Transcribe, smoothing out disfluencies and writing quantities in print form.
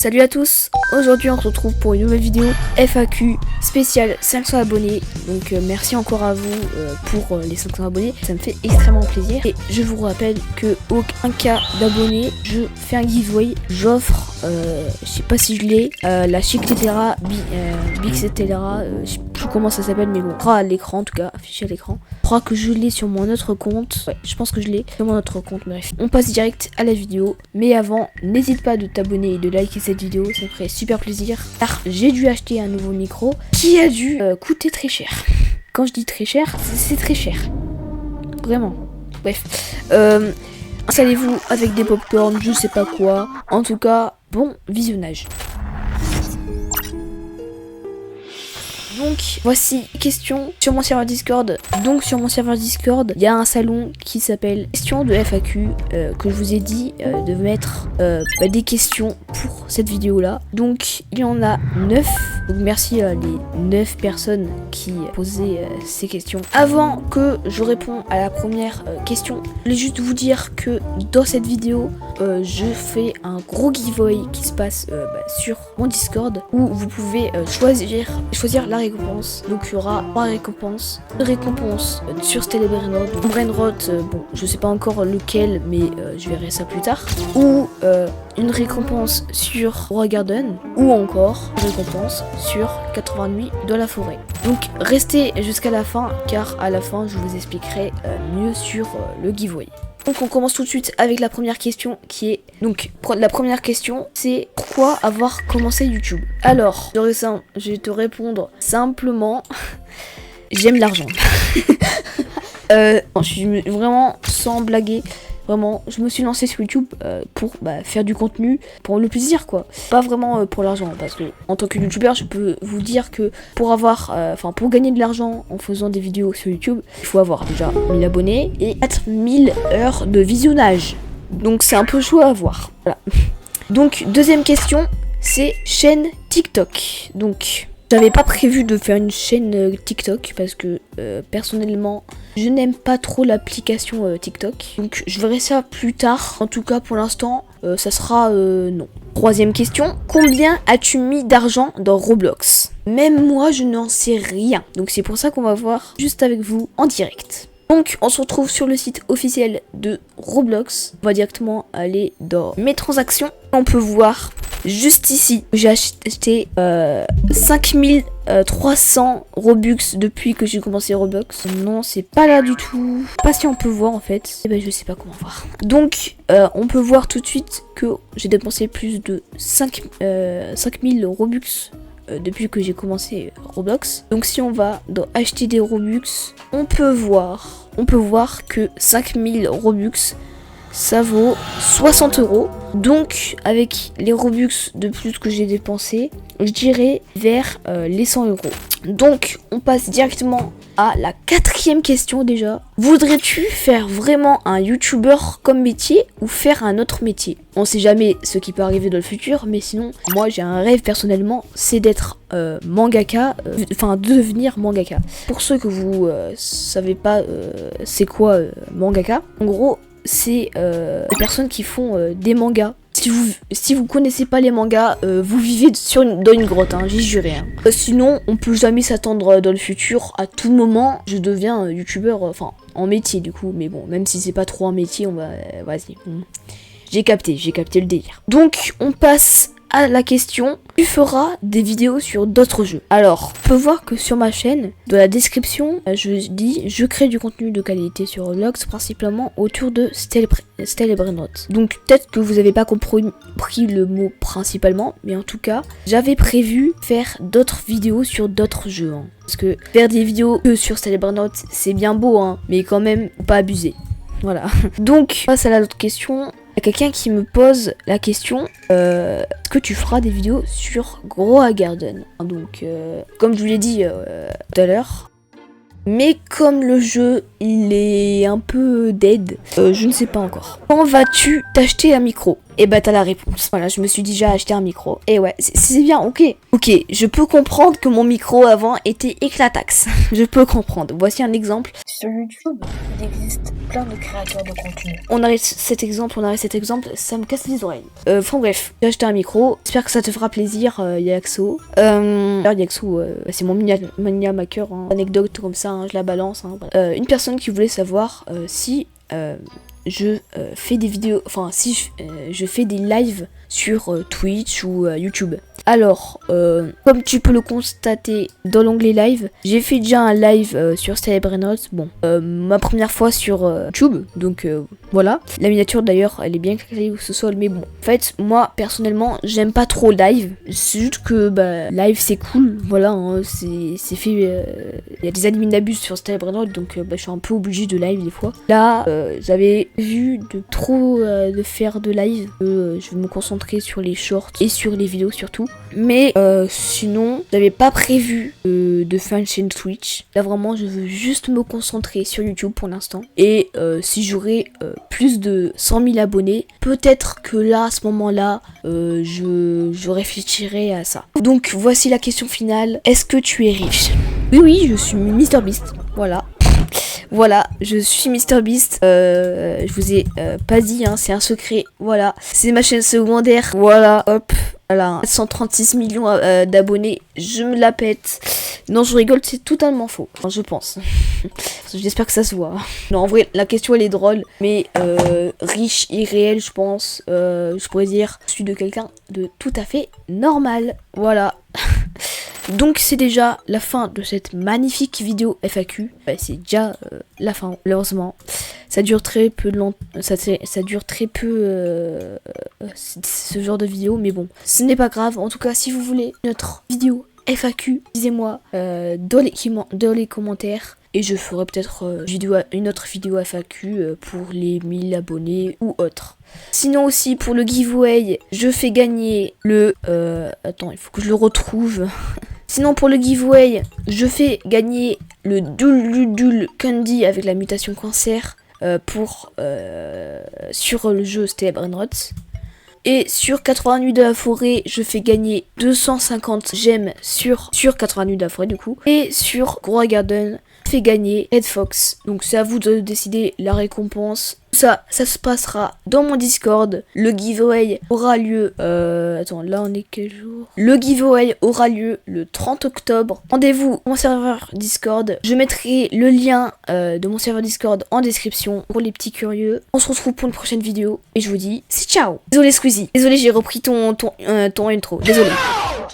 Salut à tous, aujourd'hui on se retrouve pour une nouvelle vidéo FAQ spéciale 500 abonnés. Donc merci encore à vous pour les 500 abonnés, ça me fait extrêmement plaisir. Et je vous rappelle que aucun cas d'abonnés, je fais un giveaway, j'offre, je sais pas si je l'ai, la Chicletera, Bixetera, je sais plus comment ça s'appelle mais bon, à l'écran en tout cas, affiché à l'écran. Je crois que je l'ai sur mon autre compte, ouais je pense que je l'ai sur mon autre compte, bref. On passe direct à la vidéo, mais avant, n'hésite pas de t'abonner et de liker cette vidéo, ça me ferait super plaisir. Car j'ai dû acheter un nouveau micro qui a dû coûter très cher. Quand je dis très cher, c'est très cher. Vraiment. Bref. Installez-vous avec des popcorn, je sais pas quoi. En tout cas, bon visionnage. Donc voici question sur mon serveur Discord. Donc sur mon serveur Discord, il y a un salon qui s'appelle questions de FAQ que je vous ai dit de mettre des questions pour cette vidéo là. Donc il y en a 9. Donc merci à les 9 personnes qui posaient ces questions. Avant que je réponde à la première question, je voulais juste vous dire que dans cette vidéo, je fais un gros giveaway qui se passe sur mon Discord où vous pouvez choisir la récompense. Donc il y aura 3 récompenses. Une récompense sur Stella Brainrot. Brainrot, bon, je sais pas encore lequel, mais je verrai ça plus tard. Ou une récompense sur Roi Garden. Ou encore une récompense sur 80 nuits dans la forêt. Donc restez jusqu'à la fin, car à la fin je vous expliquerai mieux sur le giveaway. Donc on commence tout de suite avec la première question qui est... Donc la première question c'est pourquoi avoir commencé YouTube? Alors, je vais te répondre simplement. J'aime l'argent. Je suis vraiment sans blaguer. Vraiment, je me suis lancé sur YouTube pour faire du contenu, pour le plaisir quoi. Pas vraiment pour l'argent, parce que en tant que youtubeur, je peux vous dire que pour gagner de l'argent en faisant des vidéos sur YouTube, il faut avoir déjà 1000 abonnés et 4000 heures de visionnage. Donc c'est un peu chaud à avoir. Voilà. Donc deuxième question, c'est chaîne TikTok. Donc j'avais pas prévu de faire une chaîne TikTok parce que personnellement je n'aime pas trop l'application TikTok. Donc je verrai ça plus tard. En tout cas pour l'instant ça sera non. Troisième question, combien as-tu mis d'argent dans Roblox? Même moi je n'en sais rien. Donc c'est pour ça qu'on va voir juste avec vous en direct. Donc on se retrouve sur le site officiel de Roblox. On va directement aller dans mes transactions. On peut voir juste ici, j'ai acheté 5300 Robux depuis que j'ai commencé Roblox. Non, c'est pas là du tout. Pas si on peut voir en fait. Je sais pas comment voir. Donc, on peut voir tout de suite que j'ai dépensé plus de 5000 Robux depuis que j'ai commencé Roblox. Donc si on va dans acheter des Robux, on peut voir que 5000 Robux ça vaut 60 €. Donc avec les Robux de plus que j'ai dépensé, je dirais vers les 100 €. Donc on passe directement à la quatrième question déjà. Voudrais-tu faire vraiment un YouTuber comme métier ou faire un autre métier? On sait jamais ce qui peut arriver dans le futur, mais sinon moi j'ai un rêve personnellement, c'est d'être mangaka, devenir mangaka. Pour ceux que vous savez pas c'est quoi mangaka, en gros c'est les personnes qui font des mangas. Si vous connaissez pas les mangas, vous vivez dans une grotte, hein, j'y jurais. Hein. Sinon, on peut jamais s'attendre dans le futur. À tout moment, je deviens youtubeur, en métier du coup. Mais bon, même si c'est pas trop un métier, on va... vas-y. J'ai capté le délire. Donc, on passe à la question, tu feras des vidéos sur d'autres jeux? Alors, on peut voir que sur ma chaîne, dans la description, je dis je crée du contenu de qualité sur Roblox, principalement autour de Stella Brainrot. Donc peut-être que vous n'avez pas compris le mot principalement, mais en tout cas, j'avais prévu faire d'autres vidéos sur d'autres jeux. Hein. Parce que faire des vidéos que sur Stella Brainrot, c'est bien beau, hein, mais quand même, faut pas abuser. Voilà. Donc, face à l'autre question, il y a quelqu'un qui me pose la question est-ce que tu feras des vidéos sur Roi Garden? Donc, comme je vous l'ai dit tout à l'heure, mais comme le jeu il est un peu dead, je ne sais pas encore. Quand vas-tu t'acheter un micro? Et bah t'as la réponse. Voilà, je me suis déjà acheté un micro. Et ouais, c'est bien, ok. Ok, je peux comprendre que mon micro avant était éclataxe. Je peux comprendre. Voici un exemple. Sur YouTube, il existe plein de créateurs de contenu. On arrête cet exemple, ça me casse les oreilles. Enfin bref, j'ai acheté un micro. J'espère que ça te fera plaisir, Yaxo. Alors Yaxo, c'est mon mania maker, hein. Anecdote comme ça, hein, je la balance. Hein, voilà. Une personne qui voulait savoir si je fais des vidéos, enfin si je fais des lives sur Twitch ou YouTube. Alors, comme tu peux le constater dans l'onglet live, j'ai fait déjà un live sur Celebrenote. Bon, ma première fois sur YouTube, donc voilà. La miniature d'ailleurs, elle est bien calée au sous-sol, mais bon. En fait, moi personnellement, j'aime pas trop live. C'est juste que bah, live c'est cool, voilà. Hein, c'est fait. Il y a des admins d'abus sur Celebrenote, donc bah, je suis un peu obligée de live des fois. Là, j'avais vu de trop de faire de live. Je vais me concentrer sur les shorts et sur les vidéos surtout. Mais sinon, j'avais pas prévu de faire une chaîne Twitch. Là vraiment, je veux juste me concentrer sur YouTube pour l'instant. Et si j'aurai plus de 100 000 abonnés, peut-être que là, à ce moment-là, je réfléchirai à ça. Donc voici la question finale. Est-ce que tu es riche? Oui, je suis MrBeast. Voilà. Voilà, je suis MrBeast. Je vous ai pas dit, hein, c'est un secret. Voilà, c'est ma chaîne secondaire. Voilà, hop. Voilà, 136 millions d'abonnés, je me la pète. Non, je rigole, c'est totalement faux. Enfin, je pense. J'espère que ça se voit. Non, en vrai, la question elle est drôle, mais riche, irréel, je pense. Je pourrais dire, je suis de quelqu'un de tout à fait normal. Voilà. Donc c'est déjà la fin de cette magnifique vidéo FAQ. C'est déjà la fin, malheureusement. Ça dure très peu ça dure très peu ce genre de vidéo, mais bon, ce n'est pas grave. En tout cas, si vous voulez notre vidéo FAQ, disez-moi dans les commentaires. Et je ferai peut-être une autre vidéo FAQ pour les 1000 abonnés ou autre. Sinon aussi pour le giveaway, je fais gagner le... attends, il faut que je le retrouve. Sinon pour le giveaway, je fais gagner le Dul Candy avec la mutation cancer sur le jeu Celebrenote. Et sur 80 nuits de la forêt, je fais gagner 250 gemmes sur 80 nuits de la forêt du coup. Et sur Grow Garden, je fais gagner Red Fox. Donc c'est à vous de décider la récompense. Ça se passera dans mon Discord. Le giveaway aura lieu... attends, là on est quel jour? Le giveaway aura lieu le 30 octobre. Rendez-vous mon serveur Discord. Je mettrai le lien de mon serveur Discord en description pour les petits curieux. On se retrouve pour une prochaine vidéo. Et je vous dis, c'est ciao. Désolé Squeezie. Désolé, j'ai repris ton intro. Désolé.